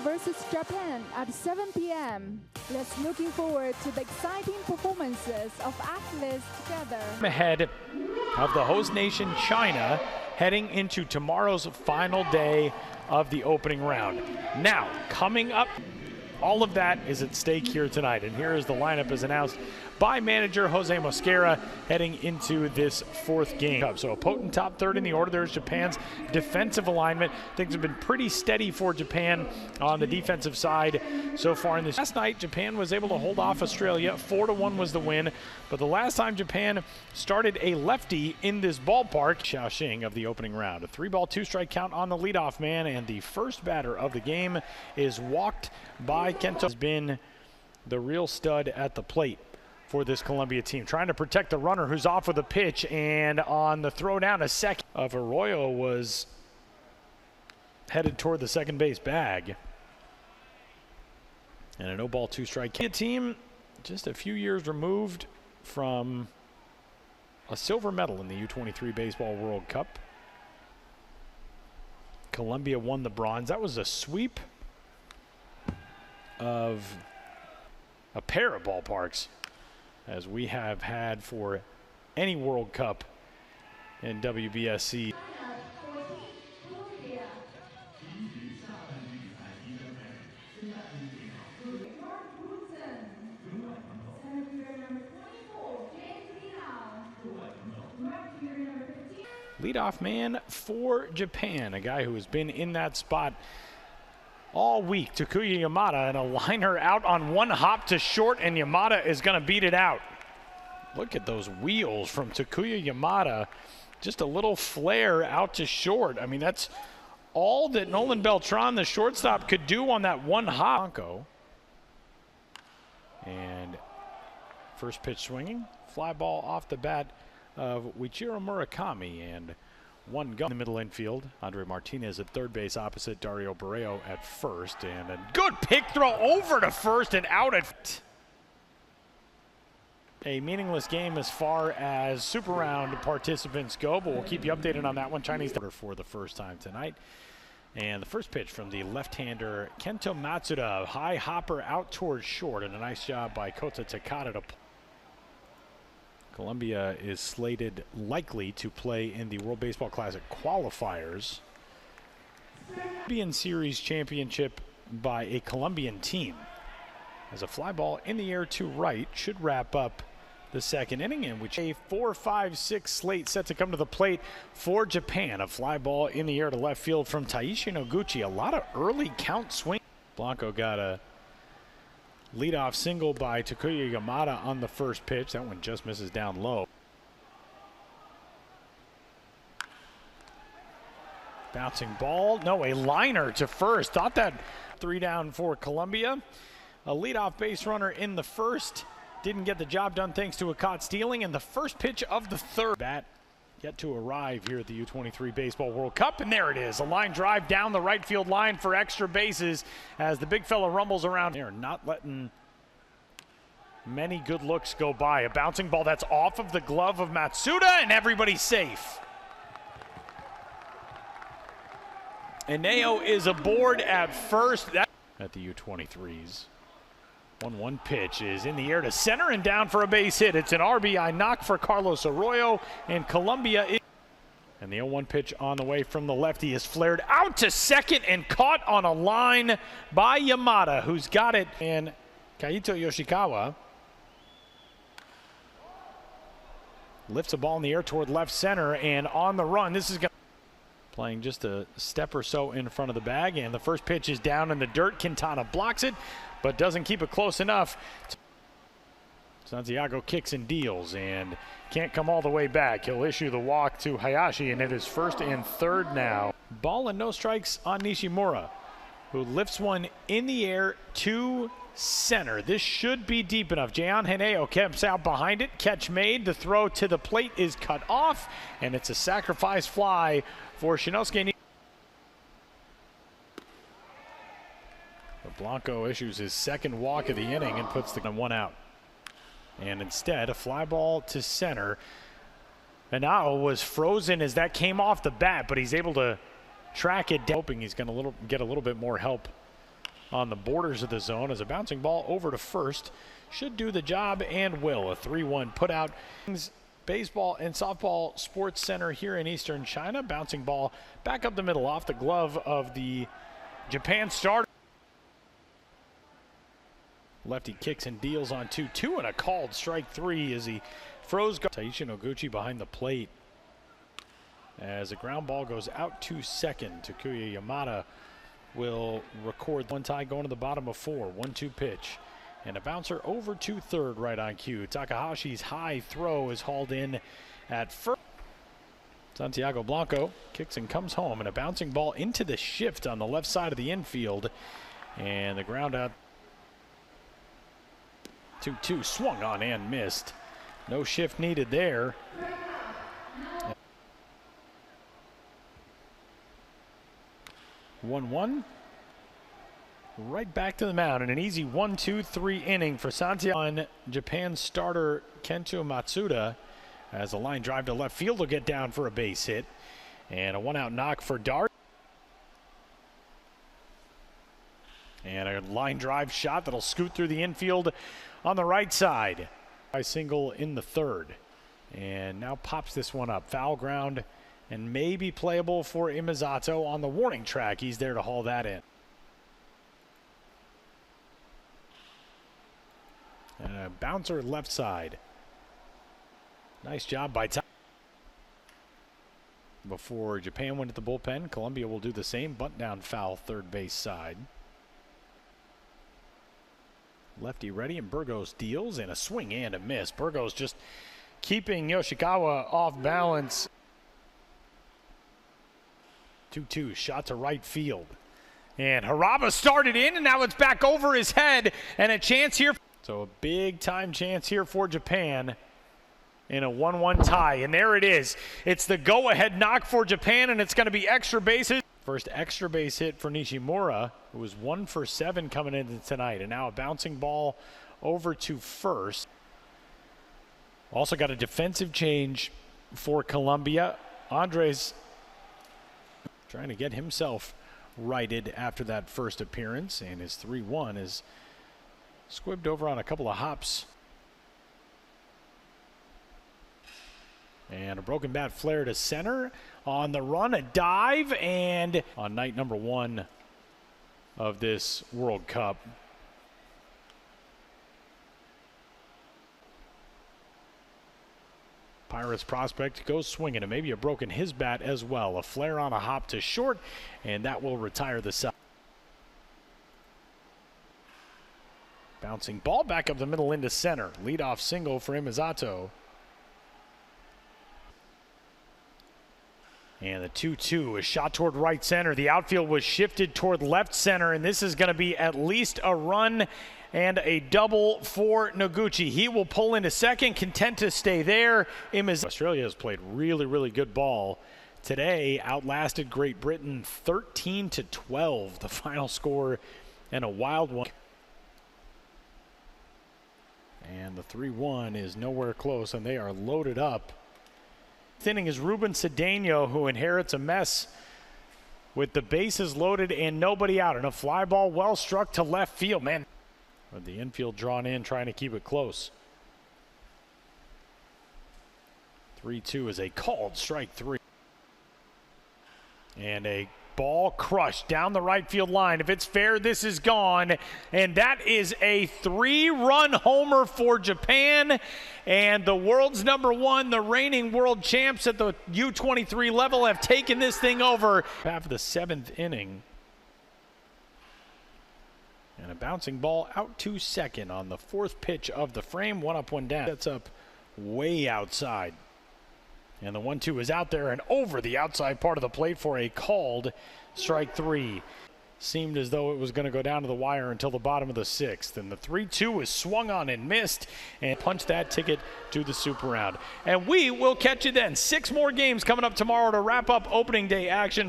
versus Japan at 7 p.m. Let's looking forward to the exciting performances of athletes together. Ahead of the host nation China, heading into tomorrow's final day of the opening round. Now, coming up, all of that is at stake here tonight. And here is the lineup as announced by manager Jose Mosquera heading into this fourth game. So a potent top third in the order. There's Japan's defensive alignment. Things have been pretty steady for Japan on the defensive side so far in this. Last night, Japan was able to hold off Australia. 4-1 was the win. But the last time Japan started a lefty in this ballpark, Xiaoxing of the opening round. A 3-ball, 2-strike count on the leadoff man. And the first batter of the game is walked by Kento. Has been the real stud at the plate for this Colombia team, trying to protect the runner who's off with a pitch, and on the throw down a second of Arroyo was headed toward the second base bag. And a no-ball, 2-strike team just a few years removed from a silver medal in the U-23 Baseball World Cup. Colombia won the bronze. That was a sweep of a pair of ballparks as we have had for any World Cup in WBSC. Leadoff man for Japan, a guy who has been in that spot all week. Takuya Yamada, and a liner out on one hop to short, and Yamada is going to beat it out. Look at those wheels from Takuya Yamada. Just a little flare out to short. I mean, that's all that Nolan Beltran, the shortstop, could do on that one hop. And first pitch swinging. Fly ball off the bat of Wichiro Murakami, and one gun in the middle infield. Andre Martinez at third base opposite Dario Barreo at first. And a good pick throw over to first and out at. A meaningless game as far as Super Round participants go, but we'll keep you updated on that one. Chinese for the first time tonight. And the first pitch from the left-hander Kento Matsuda. High hopper out towards short, and a nice job by Kota Takada to play. Colombia is slated likely to play in the World Baseball Classic qualifiers. Caribbean Series championship by a Colombian team. As a fly ball in the air to right should wrap up the second inning, in which a 4-5-6 slate set to come to the plate for Japan. A fly ball in the air to left field from Taishi Noguchi. A lot of early count swing. Blanco got a leadoff single by Takuya Yamada on the first pitch. That one just misses down low. Bouncing ball. No, a liner to first. Thought that 3 down for Colombia. A leadoff base runner in the first. Didn't get the job done thanks to a caught stealing. And the first pitch of the third. Bat yet to arrive here at the U-23 Baseball World Cup, and there it is. A line drive down the right field line for extra bases as the big fella rumbles around. They're not letting many good looks go by. A bouncing ball that's off of the glove of Matsuda, and everybody's safe. Ineo is aboard at first. At the U-23s. 1-1 pitch is in the air to center and down for a base hit. It's an RBI knock for Carlos Arroyo, and Colombia is. And the 0-1 pitch on the way from the lefty is flared out to second and caught on a line by Yamada, who's got it. And Kaito Yoshikawa lifts a ball in the air toward left center, and on the run, this is going playing just a step or so in front of the bag, and the first pitch is down in the dirt. Quintana blocks it, but doesn't keep it close enough. Santiago kicks and deals and can't come all the way back. He'll issue the walk to Hayashi, and it is first and third now. Ball and no strikes on Nishimura, who lifts one in the air to center. This should be deep enough. Jean Heneo camps out behind it. Catch made. The throw to the plate is cut off, and it's a sacrifice fly for Shinosuke. Blanco issues his second walk of the inning and puts the one out. And instead, a fly ball to center. Henao was frozen as that came off the bat, but he's able to track it down, hoping he's going to get a little bit more help on the borders of the zone as a bouncing ball over to first should do the job and will. A 3-1 put out. Baseball and softball sports center here in eastern China. Bouncing ball back up the middle off the glove of the Japan starter. Lefty kicks and deals on 2-2 and a called strike 3 as he froze. Taisha Noguchi behind the plate as a ground ball goes out to second. Takuya Yamada will record one tie going to the bottom of 4. 1-2 pitch. And a bouncer over to third right on cue. Takahashi's high throw is hauled in at first. Santiago Blanco kicks and comes home. And a bouncing ball into the shift on the left side of the infield. And the ground out. 2-2 swung on and missed. No shift needed there. 1-1. Right back to the mound in an easy 1-2-3 inning for Santiago. Japan starter Kento Matsuda as a line drive to left field will get down for a base hit. And a one-out knock for Dart. And a line drive shot that'll scoot through the infield on the right side. A single in the third. And now pops this one up. Foul ground and maybe playable for Imazato on the warning track. He's there to haul that in. And a bouncer left side. Nice job by Tom. Before Japan went to the bullpen, Colombia will do the same. Bunt down foul third base side. Lefty ready and Burgos deals and a swing and a miss. Burgos just keeping Yoshikawa off balance. 2-2 shot to right field. And Haraba started in and now it's back over his head and a chance here. So a big time chance here for Japan in a 1-1 tie. And there it is. It's the go-ahead knock for Japan and it's going to be extra bases. First extra base hit for Nishimura, who was 1 for 7 coming into tonight. And now a bouncing ball over to first. Also got a defensive change for Colombia. Andres trying to get himself righted after that first appearance. And his 3-1 is squibbed over on a couple of hops. And a broken bat flare to center. On the run, a dive, and on night number 1 of this World Cup. Pirates prospect goes swinging, and maybe a broken his bat as well. A flare on a hop to short, and that will retire the side. Bouncing ball back up the middle into center. Leadoff single for Imazato. And the 2-2 is shot toward right center. The outfield was shifted toward left center, and this is going to be at least a run and a double for Noguchi. He will pull into second, content to stay there. Australia has played really, really good ball today. Outlasted Great Britain 13-12, the final score, and a wild one. And the 3-1 is nowhere close, and they are loaded up. Inning is Ruben Cedeno, who inherits a mess with the bases loaded and nobody out. And a fly ball well struck to left field. Man, with the infield drawn in, trying to keep it close. 3-2 is a called strike 3. And a ball crushed down the right field line. If it's fair, this is gone. And that is a 3-run homer for Japan. And the world's #1, the reigning world champs at the U-23 level, have taken this thing over. Half of the 7th inning. And a bouncing ball out to second on the 4th pitch of the frame. 1 up, 1 down. That's up way outside. And the 1-2 is out there and over the outside part of the plate for a called strike 3. Seemed as though it was going to go down to the wire until the bottom of the 6th. And the 3-2 is swung on and missed and punched that ticket to the Super Round. And we will catch you then. 6 more games coming up tomorrow to wrap up opening day action.